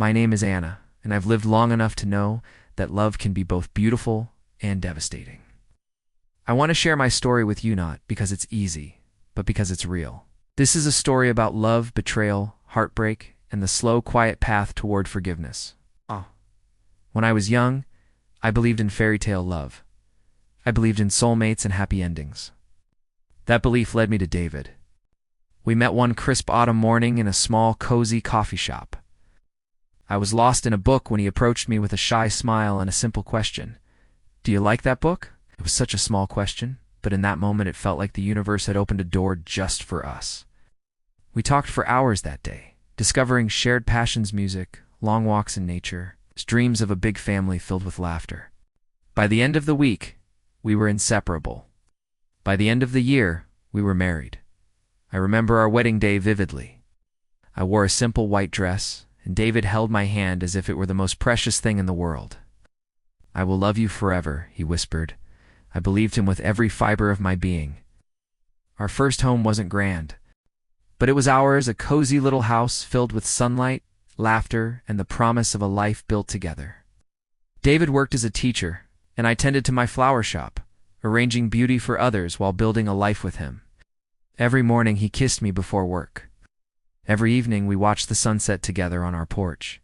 My name is Anna, and I've lived long enough to know that love can be both beautiful and devastating. I want to share my story with you not because it's easy, but because it's real. This is a story about love, betrayal, heartbreak, and the slow, quiet path toward forgiveness. When I was young, I believed in fairy tale love. I believed in soulmates and happy endings. That belief led me to David. We met one crisp autumn morning in a small, cozy coffee shop. I was lost in a book when he approached me with a shy smile and a simple question. "Do you like that book?" It was such a small question, but in that moment it felt like the universe had opened a door just for us. We talked for hours that day, discovering shared passions, music, long walks in nature, dreams of a big family filled with laughter. By the end of the week, we were inseparable. By the end of the year, we were married. I remember our wedding day vividly. I wore a simple white dress, and David held my hand as if it were the most precious thing in the world. "I will love you forever," he whispered. I believed him with every fiber of my being. Our first home wasn't grand, but it was ours, a cozy little house filled with sunlight, laughter, and the promise of a life built together. David worked as a teacher, and I tended to my flower shop, arranging beauty for others while building a life with him. Every morning he kissed me before work. Every evening we watched the sunset together on our porch.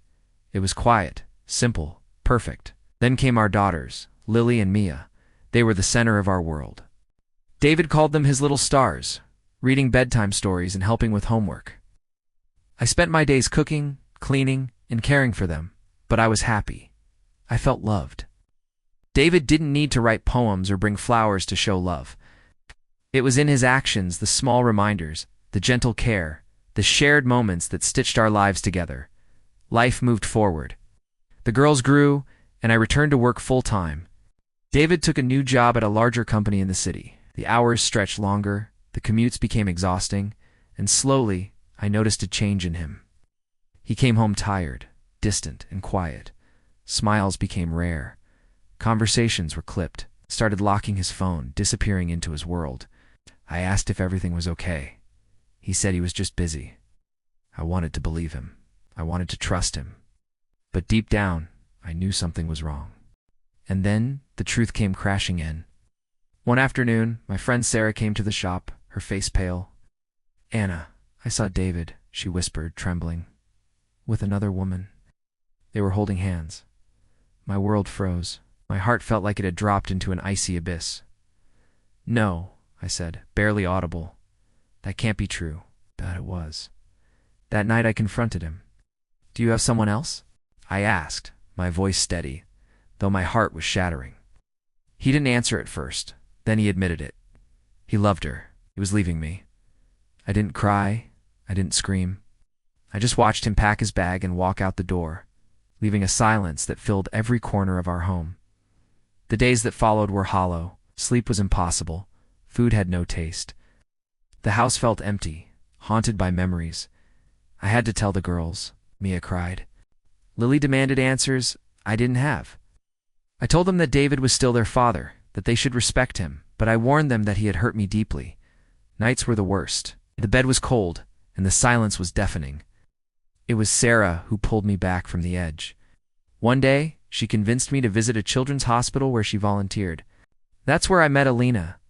It was quiet, simple, perfect. Then came our daughters, Lily and Mia. They were the center of our world. David called them his little stars, reading bedtime stories and helping with homework. I spent my days cooking, cleaning, and caring for them, but I was happy. I felt loved. David didn't need to write poems or bring flowers to show love. It was in his actions, the small reminders, the gentle care, the shared moments that stitched our lives together. Life moved forward. The girls grew, and I returned to work full-time. David took a new job at a larger company in the city. The hours stretched longer, the commutes became exhausting, and slowly I noticed a change in him. He came home tired, distant, and quiet. Smiles became rare. Conversations were clipped, started locking his phone, disappearing into his world. I asked if everything was okay. He said he was just busy. I wanted to believe him. I wanted to trust him. But deep down, I knew something was wrong. And then the truth came crashing in. One afternoon, my friend Sarah came to the shop, her face pale. "Anna, I saw David," she whispered, trembling. "With another woman." They were holding hands. My world froze. My heart felt like it had dropped into an icy abyss. "No," I said, barely audible. "That can't be true." But it was. That night I confronted him. "Do you have someone else?" I asked, my voice steady, though my heart was shattering. He didn't answer at first. Then he admitted it. He loved her. He was leaving me. I didn't cry. I didn't scream. I just watched him pack his bag and walk out the door, leaving a silence that filled every corner of our home. The days that followed were hollow. Sleep was impossible. Food had no taste. The house felt empty, haunted by memories. I had to tell the girls, Mia cried. Lily demanded answers I didn't have. I told them that David was still their father, that they should respect him, but I warned them that he had hurt me deeply. Nights were the worst. The bed was cold, and the silence was deafening. It was Sarah who pulled me back from the edge. One day, she convinced me to visit a children's hospital where she volunteered. That's where I met Alina,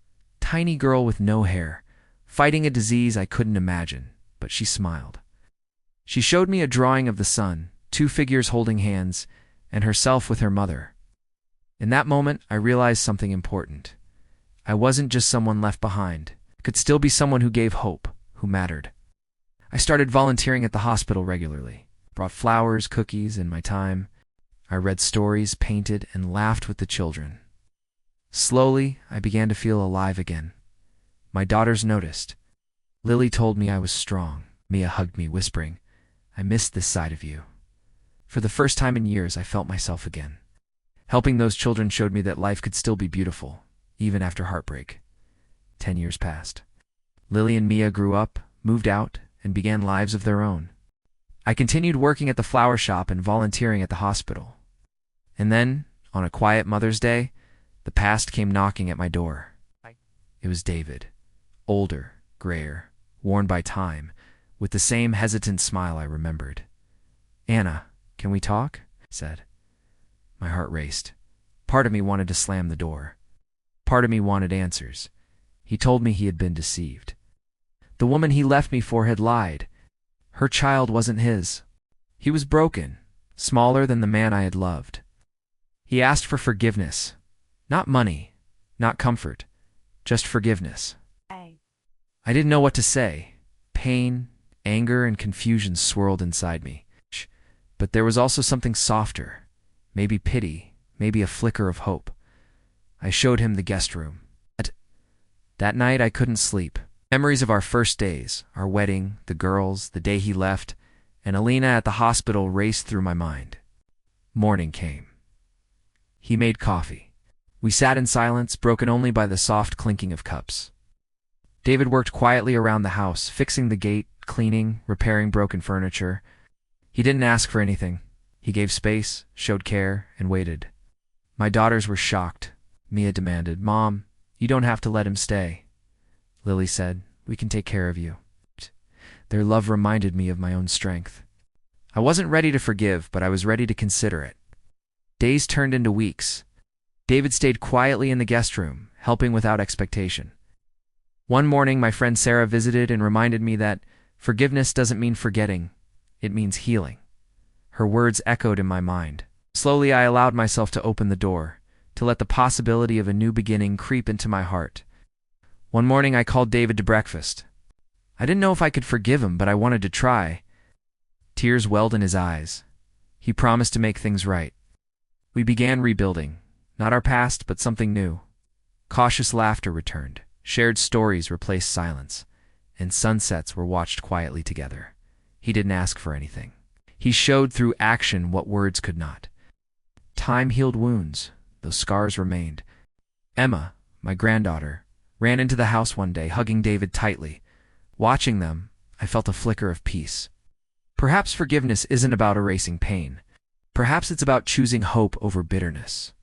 tiny girl with no hair, fighting a disease I couldn't imagine, but she smiled. She showed me a drawing of the sun, 2 figures holding hands, and herself with her mother. In that moment, I realized something important. I wasn't just someone left behind. I could still be someone who gave hope, who mattered. I started volunteering at the hospital regularly, brought flowers, cookies, and my time. I read stories, painted, and laughed with the children. Slowly, I began to feel alive again. My daughters noticed. Lily told me I was strong. Mia hugged me, whispering, "I missed this side of you." For the first time in years, I felt myself again. Helping those children showed me that life could still be beautiful, even after heartbreak. 10 years passed. Lily and Mia grew up, moved out, and began lives of their own. I continued working at the flower shop and volunteering at the hospital. And then, on a quiet Mother's Day, the past came knocking at my door. It was David, older, grayer, worn by time, with the same hesitant smile I remembered. "Anna, Can we talk? I said. My heart raced. Part of me wanted to slam the door. Part of me wanted answers. He told me he had been deceived. The woman he left me for had lied. Her child wasn't his. He was broken, smaller than the man I had loved. He asked for forgiveness. Not money, not comfort, just forgiveness. I didn't know what to say. Pain, anger, and confusion swirled inside me. But there was also something softer, maybe pity, maybe a flicker of hope. I showed him the guest room. That night I couldn't sleep. Memories of our first days, our wedding, the girls, the day he left, and Alina at the hospital raced through my mind. Morning came. He made coffee. We sat in silence, broken only by the soft clinking of cups. David worked quietly around the house, fixing the gate, cleaning, repairing broken furniture. He didn't ask for anything. He gave space, showed care, and waited. My daughters were shocked. Mia demanded, "Mom, you don't have to let him stay." Lily said, "We can take care of you." Their love reminded me of my own strength. I wasn't ready to forgive, but I was ready to consider it. Days turned into weeks. David stayed quietly in the guest room, helping without expectation. One morning, my friend Sarah visited and reminded me that forgiveness doesn't mean forgetting, it means healing. Her words echoed in my mind. Slowly, I allowed myself to open the door, to let the possibility of a new beginning creep into my heart. One morning, I called David to breakfast. I didn't know if I could forgive him, but I wanted to try. Tears welled in his eyes. He promised to make things right. We began rebuilding, not our past, but something new. Cautious laughter returned. Shared stories replaced silence, and sunsets were watched quietly together. He didn't ask for anything. He showed through action what words could not. Time healed wounds, though scars remained. Emma, my granddaughter, ran into the house one day, hugging David tightly. Watching them, I felt a flicker of peace. Perhaps forgiveness isn't about erasing pain. Perhaps it's about choosing hope over bitterness.